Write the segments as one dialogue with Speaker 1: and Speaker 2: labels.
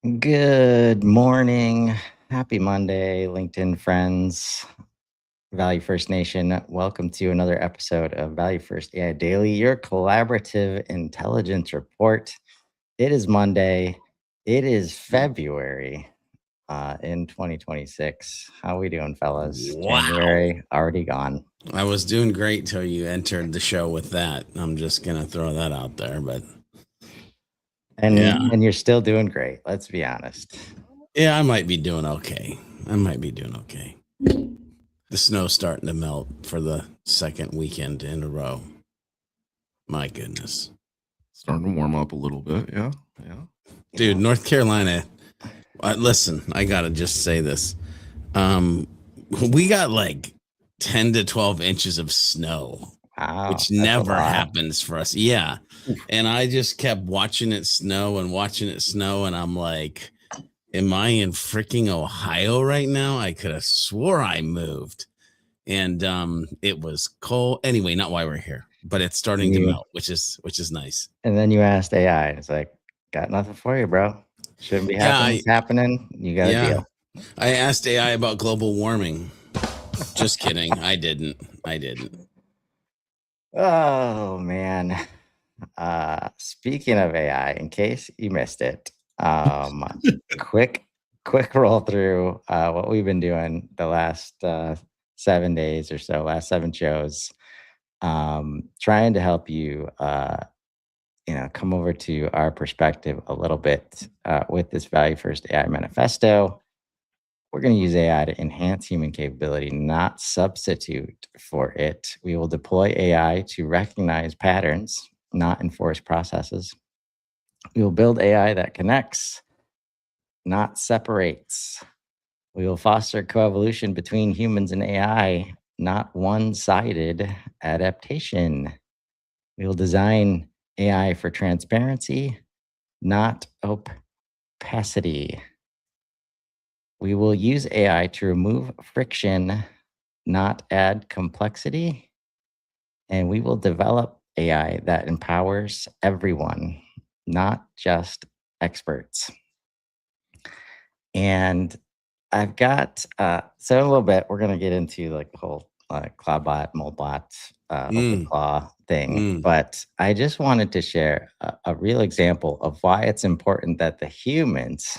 Speaker 1: Good morning. Happy Monday, LinkedIn friends, Value First Nation. Welcome to another episode of Value First AI Daily, your collaborative intelligence report. It is Monday. It is February in 2026. How we doing, fellas?
Speaker 2: Wow.
Speaker 1: January already gone.
Speaker 2: I was doing great till you entered the show with that. I'm just going to throw that out there. But
Speaker 1: And you're still doing great. Let's be honest.
Speaker 2: yeah, I might be doing okay. The snow's starting to melt for the second weekend in a row. My goodness.
Speaker 3: Starting to warm up a little bit. Yeah.
Speaker 2: Dude, North Carolina. Listen, I got to just say this. We got like 10 to 12 inches of snow.
Speaker 1: Wow,
Speaker 2: which never happens for us. Yeah. And I just kept watching it snow. And I'm like, am I in freaking Ohio right now? I could have swore I moved. And it was cold. Anyway, not why we're here, but it's starting to melt, which is nice.
Speaker 1: And then you asked AI, and it's like, got nothing for you, bro. Shouldn't be happening. It's happening. You got to deal.
Speaker 2: I asked AI about global warming. Just kidding. I didn't.
Speaker 1: Oh man. Speaking of AI, in case you missed it, quick roll through what we've been doing the last 7 days or so, last 7 shows, trying to help you come over to our perspective a little bit with this Value First AI manifesto. We're going to use AI to enhance human capability, not substitute for it. We will deploy AI to recognize patterns, not enforce processes. We will build AI that connects, not separates. We will foster coevolution between humans and AI, not one-sided adaptation. We will design AI for transparency, not opacity. We will use AI to remove friction, not add complexity. And we will develop AI that empowers everyone, not just experts. And I've got, so in a little bit, we're going to get into like the whole Clawdbot, Moltbot, OpenClaw thing. But I just wanted to share a real example of why it's important that the humans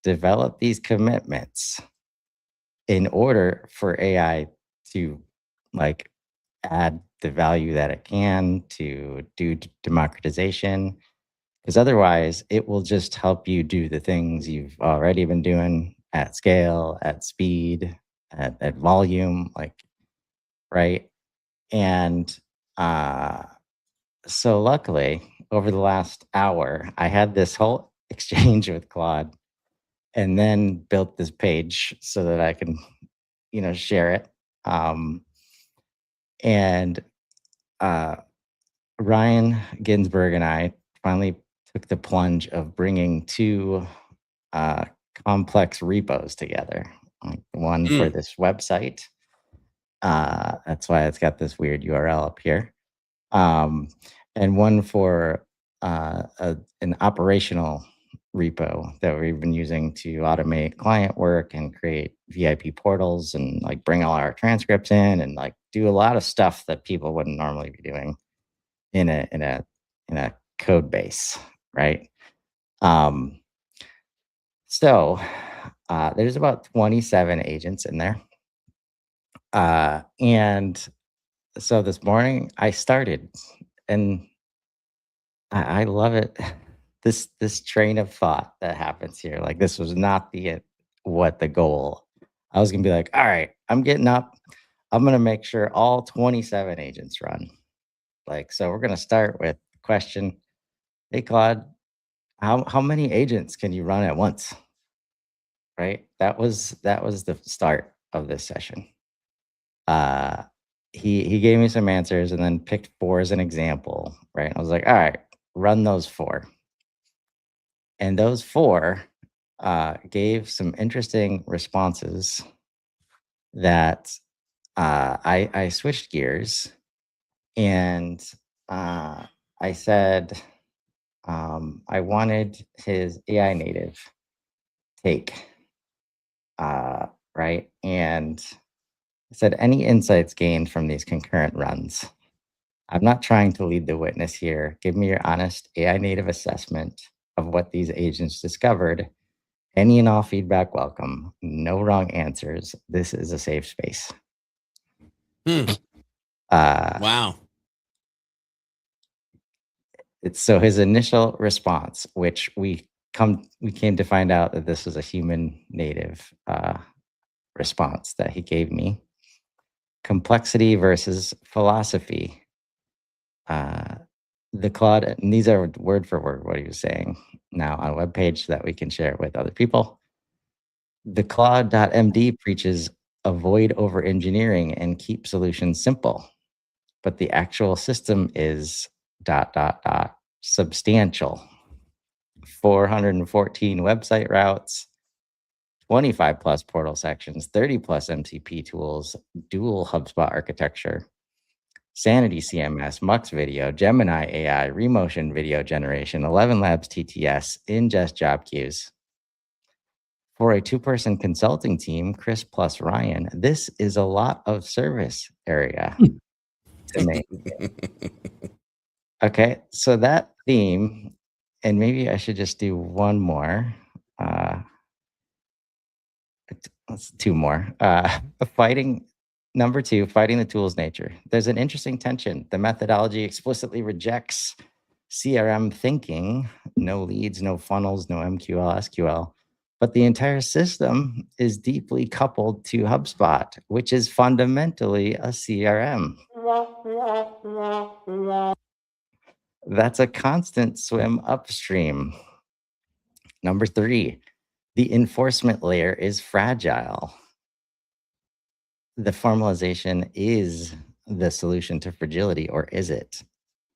Speaker 1: develop these commitments in order for AI to like add the value that it can to do democratization, because otherwise it will just help you do the things you've already been doing at scale, at speed, at volume, like, right? And so luckily over the last hour, I had this whole exchange with Claude and then built this page so that I can, share it. And Ryan Ginsberg and I finally took the plunge of bringing 2 complex repos together. One for this website. That's why it's got this weird URL up here. And one for an operational repo that we've been using to automate client work and create VIP portals and like bring all our transcripts in and like do a lot of stuff that people wouldn't normally be doing in a code base, right? So there's about 27 agents in there. And so this morning I started, and I love it. This train of thought that happens here. Like, this was not what the goal. I was gonna be like, all right, I'm getting up. I'm gonna make sure all 27 agents run. Like, so we're gonna start with the question, hey Claude, how many agents can you run at once? Right? That was the start of this session. He gave me some answers and then picked 4 as an example, right? I was like, all right, run those 4. And those 4 gave some interesting responses that I switched gears, and I said, I wanted his AI native take, right? And it said, any insights gained from these concurrent runs? I'm not trying to lead the witness here. Give me your honest AI native assessment of what these agents discovered. Any and all feedback welcome. No wrong answers. This is a safe space.
Speaker 2: Wow.
Speaker 1: So his initial response, which we came to find out that this was a human native response that he gave me. Complexity versus philosophy. The Claude, and these are word for word what he was saying now on a web page that we can share with other people. The Claude.md preaches avoid over engineering and keep solutions simple, but the actual system is ... substantial. 414 website routes, 25 plus portal sections, 30 plus MCP tools, dual HubSpot architecture, Sanity CMS, Mux Video, Gemini AI, Remotion video generation, 11 Labs TTS, ingest job queues. For a two-person consulting team, Chris plus Ryan, this is a lot of service area to me. Okay, so that theme, and maybe I should just do one more. Let's two more. Number 2, fighting the tool's nature. There's an interesting tension. The methodology explicitly rejects CRM thinking, no leads, no funnels, no MQL, SQL. But the entire system is deeply coupled to HubSpot, which is fundamentally a CRM. That's a constant swim upstream. Number 3, the enforcement layer is fragile. The formalization is the solution to fragility, or is it?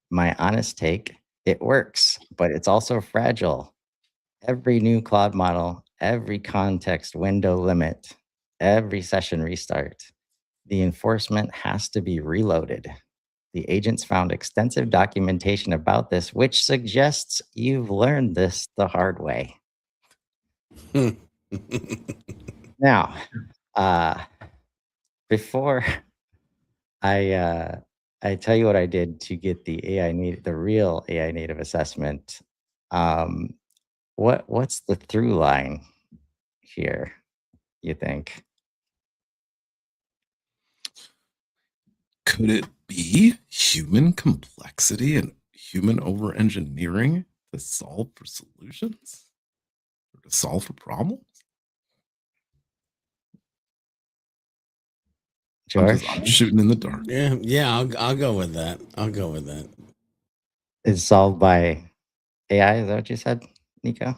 Speaker 1: My honest take, it works, but it's also fragile. Every new Claude model, every context window limit, every session restart, the enforcement has to be reloaded. The agents found extensive documentation about this, which suggests you've learned this the hard way. Now, before I tell you what I did to get the real AI native assessment, what's the through line here, you think?
Speaker 3: Could it be human complexity and human over engineering to solve for solutions or to solve for problems?
Speaker 1: George?
Speaker 3: I'm shooting in the dark.
Speaker 2: Yeah, I'll go with that.
Speaker 1: Is solved by AI, is that what you said, Nico?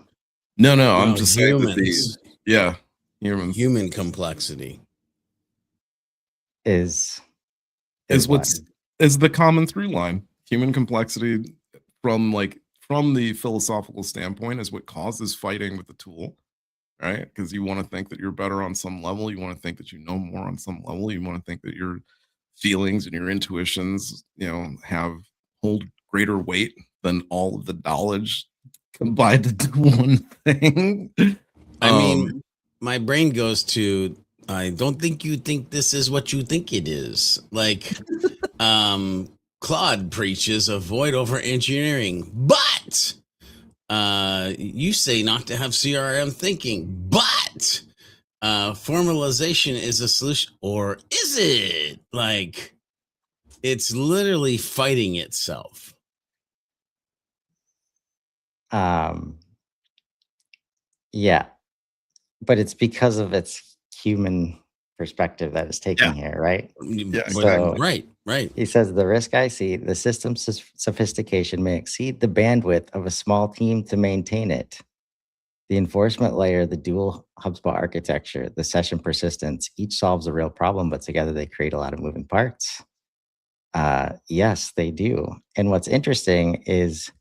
Speaker 3: No, I'm just saying that
Speaker 2: humans.
Speaker 3: humans
Speaker 2: Human complexity
Speaker 3: is the common through line. Human complexity from the philosophical standpoint is what causes fighting with the tool, right? Because you want to think that you're better on some level, you want to think that you know more on some level, you want to think that your feelings and your intuitions, hold greater weight than all of the knowledge combined to do one thing.
Speaker 2: I mean, my brain goes to, I don't think you think this is what you think it is. Like, Claude preaches avoid over engineering, but you say not to have CRM thinking, but formalization is a solution, or is it? Like, it's literally fighting itself.
Speaker 1: Yeah, but it's because of its human perspective that it's taking here, right?
Speaker 3: Yeah,
Speaker 1: so,
Speaker 2: right.
Speaker 1: He says, the risk I see, the system's sophistication may exceed the bandwidth of a small team to maintain it. The enforcement layer, the dual HubSpot architecture, the session persistence, each solves a real problem, but together they create a lot of moving parts. Yes, they do. And what's interesting is,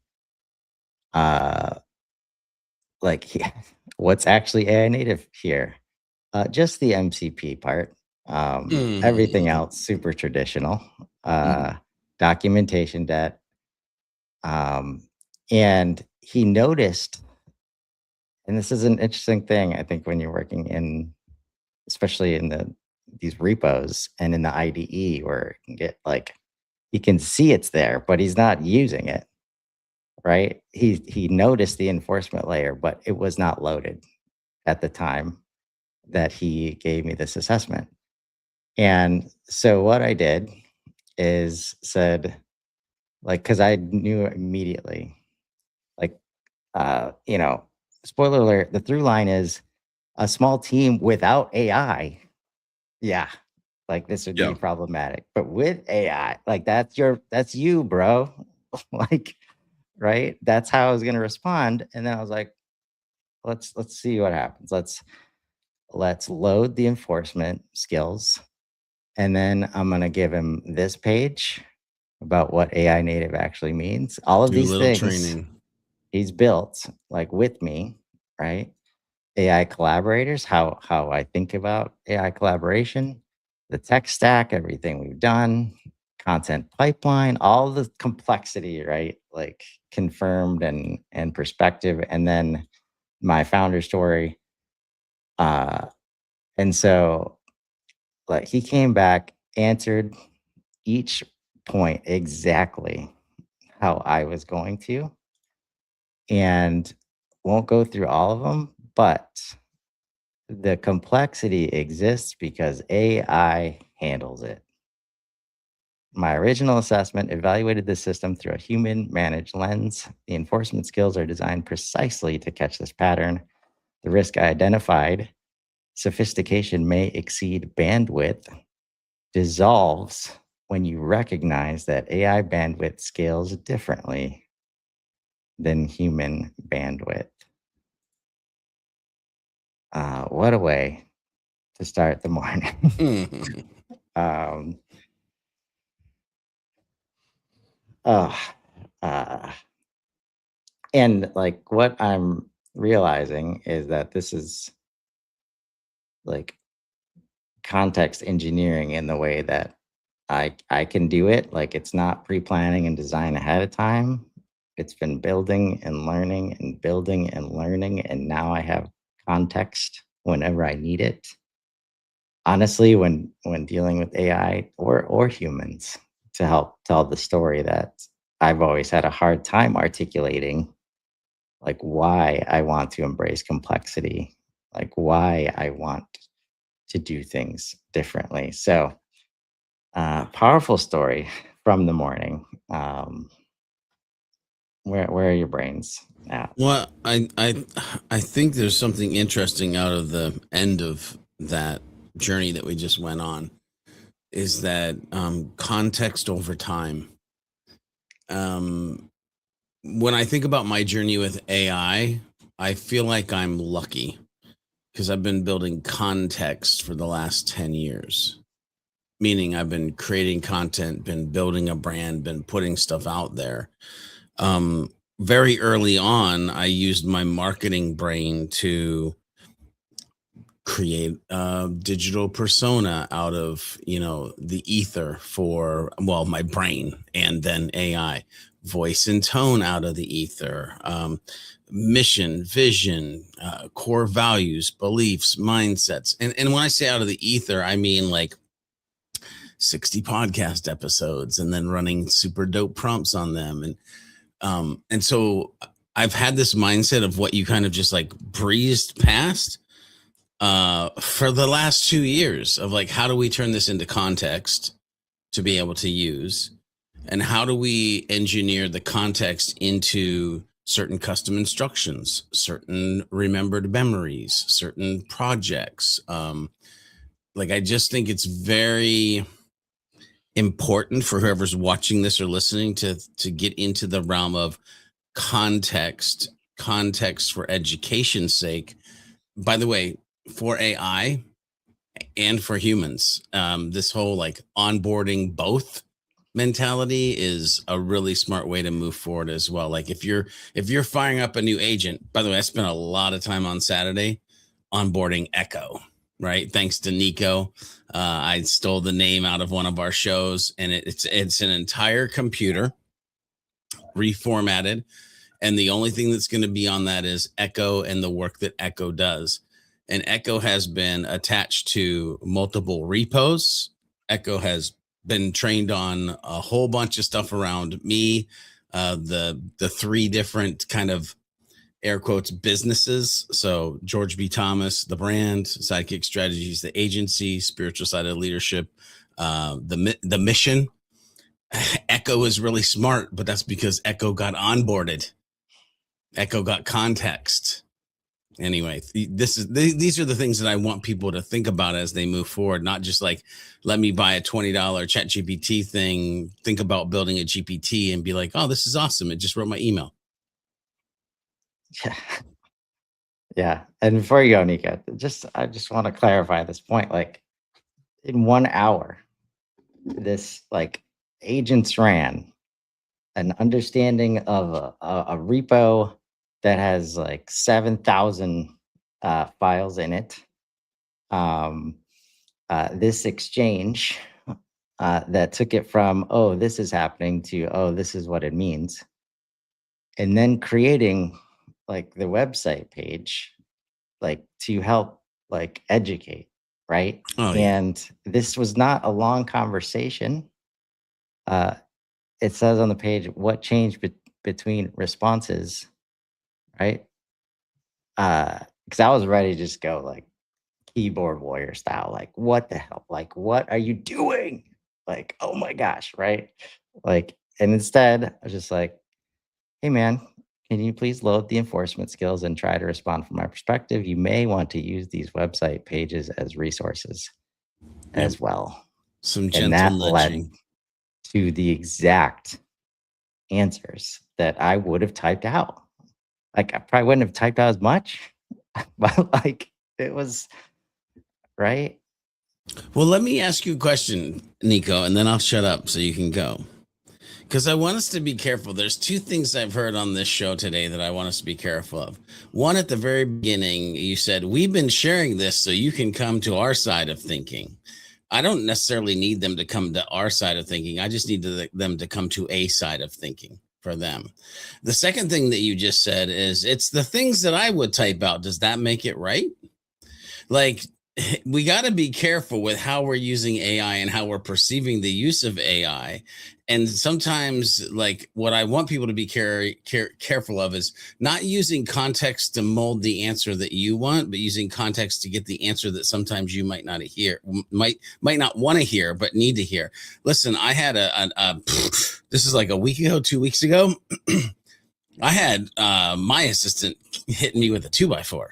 Speaker 1: what's actually AI native here? Just the MCP part. Everything else super traditional. Documentation debt. And he noticed, and this is an interesting thing, I think, when you're working in, especially in these repos and in the IDE, where you can get like, he can see it's there, but he's not using it, right? He noticed the enforcement layer, but it was not loaded at the time that he gave me this assessment. And so what I did is said, like, because I knew immediately, like, spoiler alert, the through line is a small team without AI. Yeah, like this would
Speaker 3: Yeah.
Speaker 1: be problematic. But with AI, like that's you, bro. Like, right? That's how I was gonna respond. And then I was like, let's see what happens. Let's load the enforcement skills. And then I'm gonna give him this page about what AI native actually means. All of
Speaker 2: Do a
Speaker 1: these
Speaker 2: little
Speaker 1: things
Speaker 2: training.
Speaker 1: he's built like with me, right? AI collaborators, how I think about AI collaboration, the tech stack, everything we've done, content pipeline, all the complexity, right? Like confirmed and perspective, and then my founder story. And so like he came back, answered each point exactly how I was going to, and won't go through all of them, but the complexity exists because AI handles it. My original assessment evaluated the system through a human managed lens. The enforcement skills are designed precisely to catch this pattern. The risk I identified, sophistication may exceed bandwidth, dissolves when you recognize that AI bandwidth scales differently than human bandwidth. What a way to start the morning.
Speaker 2: Mhm.
Speaker 1: um, oh, uh, and like what I'm realizing is that this is like context engineering in the way that I can do it. Like it's not pre-planning and design ahead of time. It's been building and learning and building and learning, and now I have context whenever I need it. Honestly, when dealing with AI or humans to help tell the story that I've always had a hard time articulating, like why I want to embrace complexity, like why I want to do things differently. So, powerful story from the morning. Where are your brains at?
Speaker 2: Well, I think there's something interesting out of the end of that journey that we just went on, is that context over time. When I think about my journey with AI, I feel like I'm lucky because I've been building context for the last 10 years. Meaning I've been creating content, been building a brand, been putting stuff out there. Very early on, I used my marketing brain to create a digital persona out of, the ether for, well, my brain, and then AI, voice and tone out of the ether, mission, vision, core values, beliefs, mindsets. And when I say out of the ether, I mean like 60 podcast episodes and then running super dope prompts on them. And so I've had this mindset of what you kind of just like breezed past for the last 2 years of like, how do we turn this into context to be able to use? And how do we engineer the context into certain custom instructions, certain remembered memories, certain projects? Like, I just think it's very important for whoever's watching this or listening to get into the realm of context for education's sake. By the way, for AI and for humans, this whole like onboarding both mentality is a really smart way to move forward as well. Like if you're firing up a new agent, by the way, I spent a lot of time on Saturday onboarding Echo, right? Thanks to Nico. I stole the name out of one of our shows, and it's an entire computer reformatted, And the only thing that's going to be on that is Echo and the work that Echo does. And Echo has been attached to multiple repos. Echo has been trained on a whole bunch of stuff around me, the 3 different kind of air quotes businesses. So George B. Thomas, the brand, Sidekick Strategies, the agency, spiritual side of leadership, the mission. Echo is really smart, but that's because Echo got onboarded. Echo got context. Anyway, these are the things that I want people to think about as they move forward, not just like, let me buy a $20 ChatGPT thing, think about building a GPT and be like, oh, this is awesome. It just wrote my email.
Speaker 1: Yeah. Yeah. And before you go, Nika, I just want to clarify this point. Like, in 1 hour, this like agents ran an understanding of a repo that has like 7,000 files in it. This exchange that took it from, oh, this is happening to, oh, this is what it means. And then creating like the website page, like to help like educate, right?
Speaker 2: Oh, yeah.
Speaker 1: And this was not a long conversation. It says on the page what changed between responses, right? Because I was ready to just go like keyboard warrior style, like what the hell, like what are you doing? Like, oh my gosh, right? Like, and instead I was just like, hey man, can you please load the enforcement skills and try to respond from my perspective? You may want to use these website pages as resources as well.
Speaker 2: Some
Speaker 1: And
Speaker 2: gentle
Speaker 1: that
Speaker 2: nudging.
Speaker 1: led to the exact answers that I would have typed out. Like I probably wouldn't have typed out as much, but like it was right.
Speaker 2: Well, let me ask you a question, Nico, and then I'll shut up so you can go. Because I want us to be careful. There's 2 things I've heard on this show today that I want us to be careful of. One, at the very beginning, you said, we've been sharing this so you can come to our side of thinking. I don't necessarily need them to come to our side of thinking. I just need them to come to a side of thinking for them. The second thing that you just said is, it's the things that I would type out. Does that make it right? Like, we got to be careful with how we're using AI and how we're perceiving the use of AI. And sometimes, like, what I want people to be careful of is not using context to mold the answer that you want, but using context to get the answer that sometimes you might not not want to hear, but need to hear. Listen, I had this is like a week ago, 2 weeks ago. I had my assistant hitting me with a 2x4.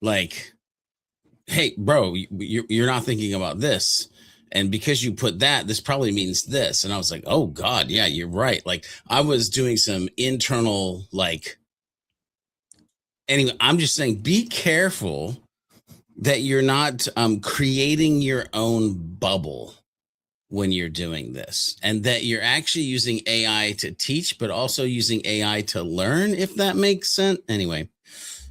Speaker 2: Like, hey, bro, you're not thinking about this. And because you put that, this probably means this. And I was like, oh God, yeah, you're right. Like I was doing some internal, like, anyway, I'm just saying, be careful that you're not creating your own bubble when you're doing this, and that you're actually using AI to teach, but also using AI to learn, if that makes sense. Anyway,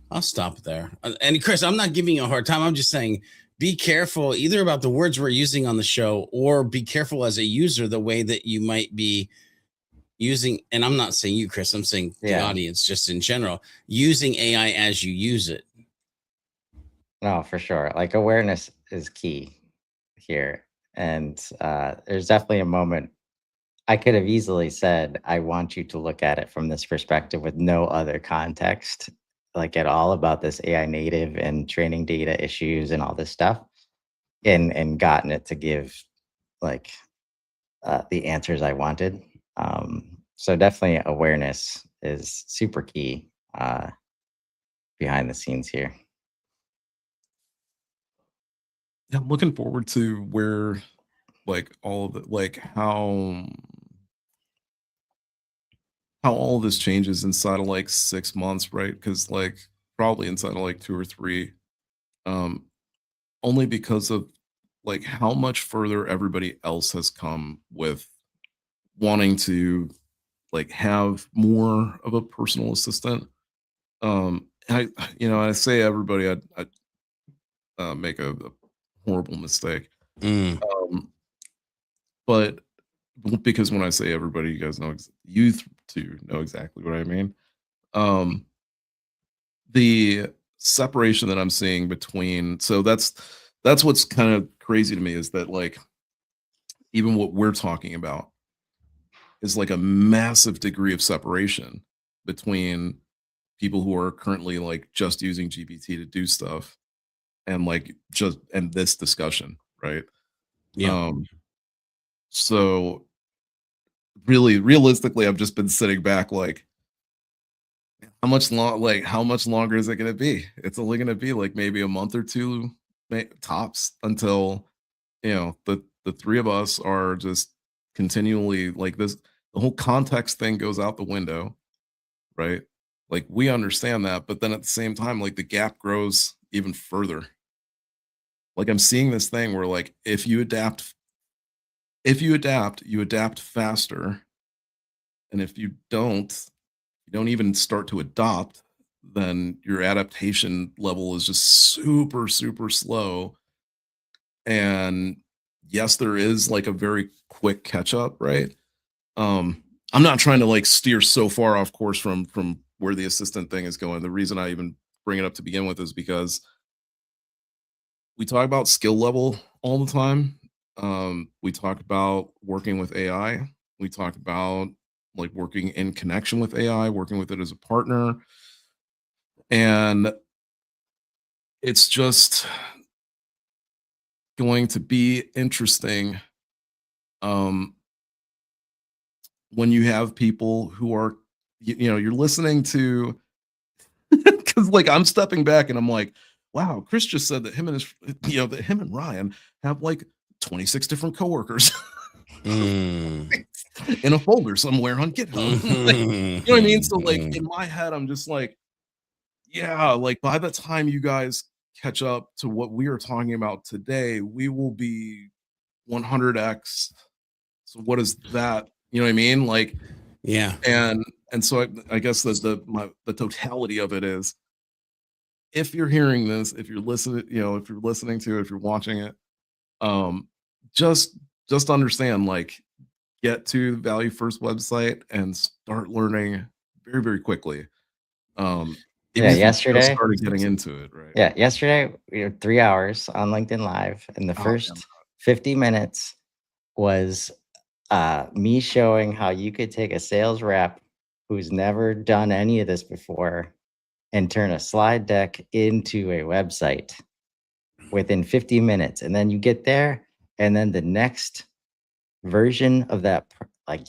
Speaker 2: I'll stop there. And Chris, I'm not giving you a hard time. I'm just saying, be careful either about the words we're using on the show, or be careful as a user, the way that you might be using. And I'm not saying you, Chris, I'm saying the audience just in general, using AI as you use it.
Speaker 1: No, for sure. Like awareness is key here. And there's definitely a moment I could have easily said, I want you to look at it from this perspective with no other context, like at all, about this AI native and training data issues and all this stuff, and gotten it to give like the answers I wanted. So definitely awareness is super key behind the scenes here.
Speaker 3: Yeah, I'm looking forward to where like all of it, like how all of this changes inside of like 6 months, right? Because like probably inside of like 2 or 3, only because of like how much further everybody else has come with wanting to like have more of a personal assistant. I say everybody, I make a horrible mistake. But because when I say everybody, you guys know, you two know exactly what I mean. The separation that I'm seeing between, so that's what's kind of crazy to me, is that like even what we're talking about is like a massive degree of separation between people who are currently like just using GPT to do stuff and like just and this discussion, right?
Speaker 2: Yeah.
Speaker 3: So really realistically, I've just been sitting back like, how much longer is it going to be? It's only going to be like maybe a month or two tops until, you know, the three of us are just continually like this. The whole context thing goes out the window, right? Like we understand that, but then at the same time, like the gap grows even further. Like I'm seeing this thing where like if you adapt, you adapt faster. And if you don't even start to adopt, then your adaptation level is just super, super slow. And yes, there is like a very quick catch up, right? I'm not trying to like steer so far off course from where the assistant thing is going. The reason I even bring it up to begin with is because we talk about skill level all the time. We talk about working with AI. We talk about like working in connection with AI, working with it as a partner. And it's just going to be interesting when you have people who are, you know, you're listening to, because like I'm stepping back and I'm like, wow, Chris just said that him and his, you know, that him and Ryan have like 26 different coworkers in a folder somewhere on GitHub. Like, you know what I mean? So like in my head, I'm just like, yeah, like by the time you guys catch up to what we are talking about today, we will be 100x. So what is that? You know what I mean? Like,
Speaker 2: yeah.
Speaker 3: And so I guess the totality of it is, if you're hearing this, if you're listening, you know, if you're listening to it, if you're watching it, just understand, like, get to the Value First website and start learning very, very quickly.
Speaker 1: Yeah,
Speaker 3: If you just
Speaker 1: yesterday.
Speaker 3: started getting into it, right?
Speaker 1: Yeah, yesterday we had 3 hours on LinkedIn Live, and the
Speaker 3: Oh,
Speaker 1: first 50 minutes was me showing how you could take a sales rep who's never done any of this before and turn a slide deck into a website within 50 minutes. And then you get there, and then the next version of that, like,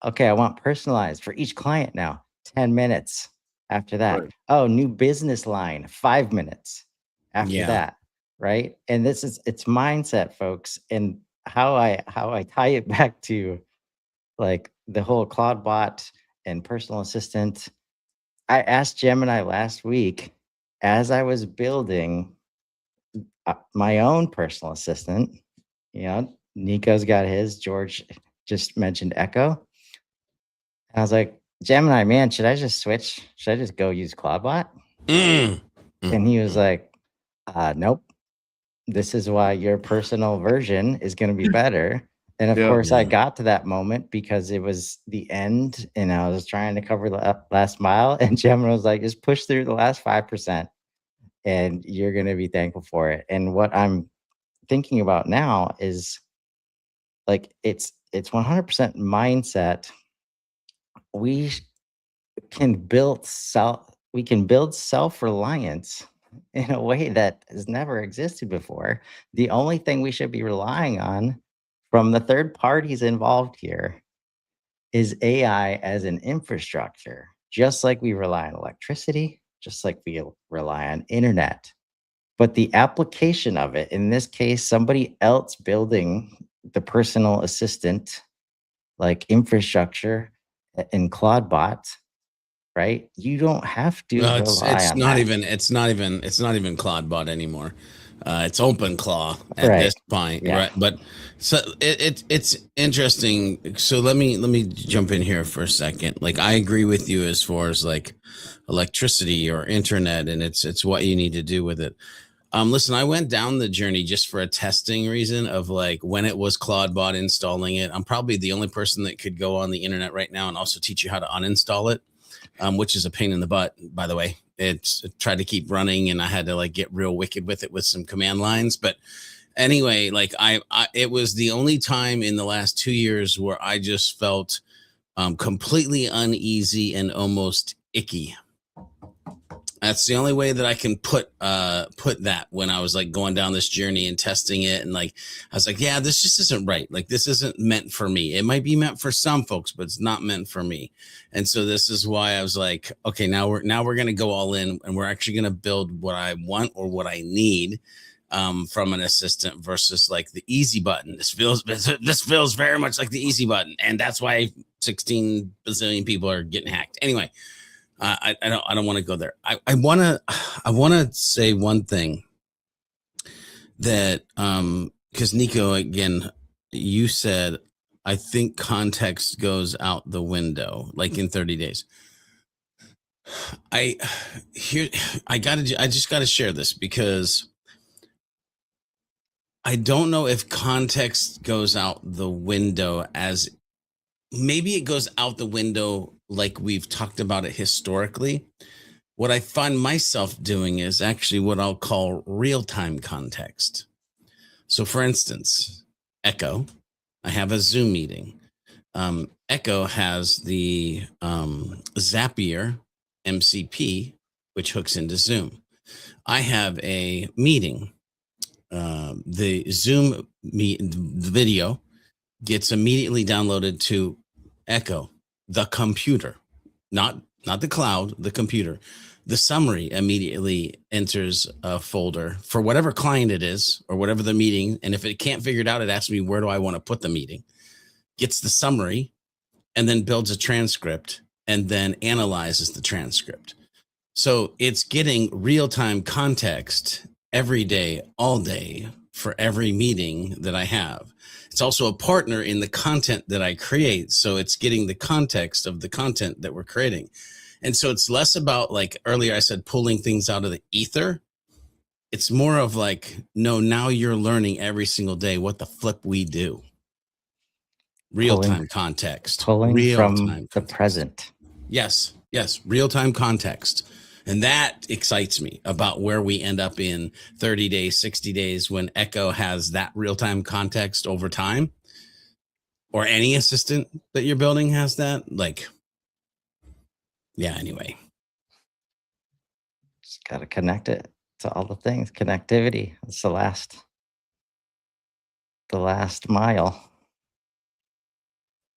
Speaker 1: okay, I want personalized for each client now, 10 minutes. After that,
Speaker 3: Right.
Speaker 1: oh, new business line, 5 minutes after that, right? And this is, it's mindset, folks. And how I tie it back to like the whole Clawdbot and personal assistant. I asked Gemini last week as I was building my own personal assistant. You know, Nico's got his, George just mentioned Echo. And I was like, Gemini, man, should I just switch? Should I just go use Clawdbot? And he was like, nope. This is why your personal version is going to be better. And of course, I got to that moment because it was the end and I was trying to cover the last mile. And Gemini was like, just push through the last 5% and you're going to be thankful for it. And what I'm thinking about now is like, it's 100% mindset. We can build self-reliance in a way that has never existed before. The only thing we should be relying on from the third parties involved here is AI as an infrastructure, just like we rely on electricity, just like we rely on internet. But the application of it, in this case, somebody else building the personal assistant like infrastructure in Clawdbot, right? You don't have to rely on that.
Speaker 2: It's not even Clawdbot anymore. It's OpenClaw at
Speaker 1: Right.
Speaker 2: this point,
Speaker 1: Yeah.
Speaker 2: right? But so it's interesting. So let me jump in here for a second. Like I agree with you as far as like electricity or internet, and it's what you need to do with it. Listen, I went down the journey just for a testing reason of like when it was Clawdbot installing it. I'm probably the only person that could go on the internet right now and also teach you how to uninstall it. which is a pain in the butt, by the way. It's tried to keep running, and I had to like get real wicked with it with some command lines. But anyway, like I it was the only time in the last 2 years where I just felt completely uneasy and almost icky. That's the only way that I can put that, when I was like going down this journey and testing it. And like, I was like, yeah, this just isn't right. Like, this isn't meant for me. It might be meant for some folks, but it's not meant for me. And so this is why I was like, okay, now we're going to go all in, and we're actually going to build what I want or what I need from an assistant versus like the easy button. This feels very much like the easy button. And that's why 16 bazillion people are getting hacked. Anyway, I don't want to go there. I want to say one thing that because Nico, again, you said I think context goes out the window like in 30 days. I just got to share this because I don't know if context goes out the window, as maybe it goes out the window like we've talked about it historically. What I find myself doing is actually what I'll call real-time context. So for instance, Echo, I have a Zoom meeting. Echo has the Zapier MCP, which hooks into Zoom. I have a meeting. The Zoom the video gets immediately downloaded to Echo, the computer, not the cloud, the computer. The summary immediately enters a folder for whatever client it is or whatever the meeting. And if it can't figure it out, it asks me, where do I want to put the meeting? Gets the summary and then builds a transcript and then analyzes the transcript. So it's getting real-time context every day, all day, for every meeting that I have. It's also a partner in the content that I create. So it's getting the context of the content that we're creating. And so it's less about, like earlier I said, pulling things out of the ether. It's more of like, no, now you're learning every single day what the flip we do. Real-time context.
Speaker 1: Pulling
Speaker 2: Real-time
Speaker 1: from the present.
Speaker 2: Yes. Real-time context. And that excites me about where we end up in 30 days, 60 days, when Echo has that real-time context over time, or any assistant that you're building has that. Like, yeah, anyway.
Speaker 1: Just got to connect it to all the things. Connectivity. It's the last mile.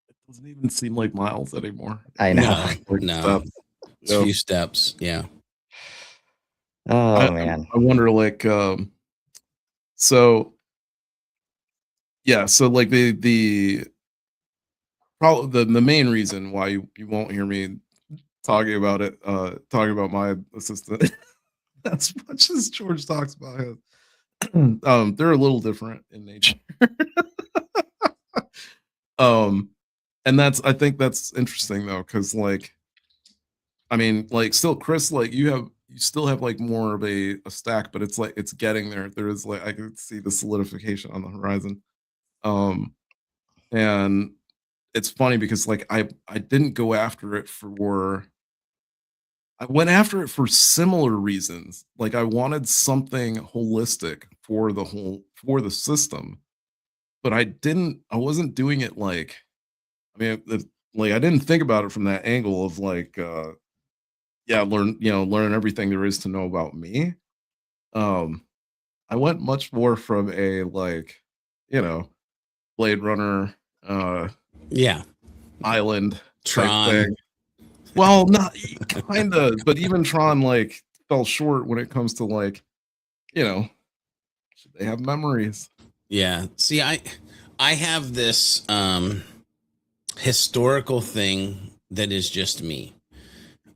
Speaker 3: It doesn't even seem like miles anymore.
Speaker 1: I know.
Speaker 2: No. It's a few steps. Yeah.
Speaker 1: Oh man.
Speaker 3: I wonder, like, so yeah, so like the main reason why you won't hear me talking about my assistant as much as George talks about his, they're a little different in nature. And I think that's interesting though, because like, I mean, like, still, Chris, like you still have like more of a stack, but it's like it's getting there. There is like I can see the solidification on the horizon. And it's funny because like I didn't go after it I went after it for similar reasons. Like I wanted something holistic for the system, but I wasn't doing it like, I mean, like I didn't think about it from that angle of like, learn everything there is to know about me. I went much more from a like, Blade Runner, Island
Speaker 2: Tron
Speaker 3: thing. Well, not kind of, but even Tron like fell short when it comes to like, should they have memories?
Speaker 2: Yeah. See, I have this historical thing that is just me.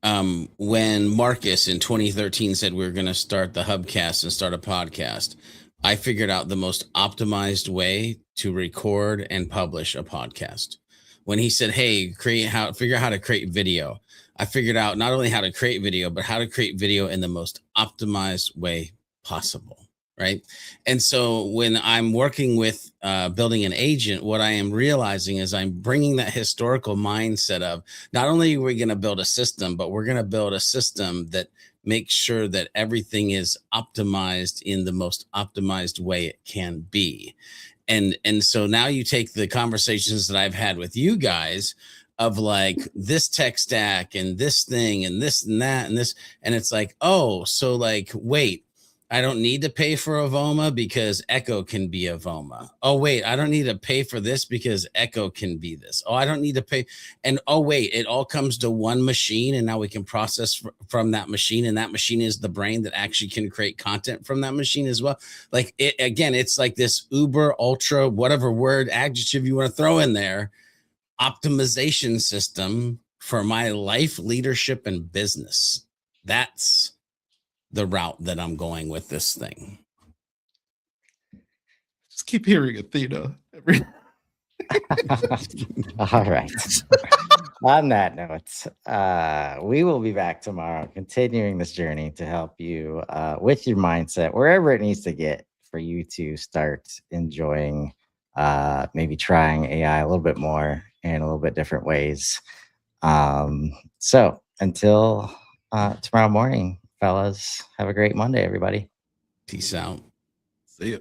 Speaker 2: When Marcus in 2013 said we were going to start the Hubcast and start a podcast, I figured out the most optimized way to record and publish a podcast. When he said, hey, figure out how to create video, I figured out not only how to create video, but how to create video in the most optimized way possible. right? And so when I'm working with building an agent, what I am realizing is I'm bringing that historical mindset of not only are we going to build a system, but we're going to build a system that makes sure that everything is optimized in the most optimized way it can be. And so now you take the conversations that I've had with you guys of like this tech stack and this thing and this and that and this, and it's like, oh, so like, wait, I don't need to pay for Avoma because Echo can be Avoma. Oh, wait, I don't need to pay for this because Echo can be this. Oh, I don't need to pay. And oh, wait, it all comes to one machine. And now we can process from that machine. And that machine is the brain that actually can create content from that machine as well. Like it, again, it's like this uber, ultra, whatever word, adjective you want to throw in there, optimization system for my life, leadership, and business. That's the route that I'm going with this thing.
Speaker 3: Just keep hearing Athena.
Speaker 1: All right. On that note, we will be back tomorrow, continuing this journey to help you with your mindset, wherever it needs to get for you to start enjoying, maybe trying AI a little bit more in a little bit different ways. So until tomorrow morning, fellas, have a great Monday, everybody.
Speaker 2: Peace out.
Speaker 3: See ya.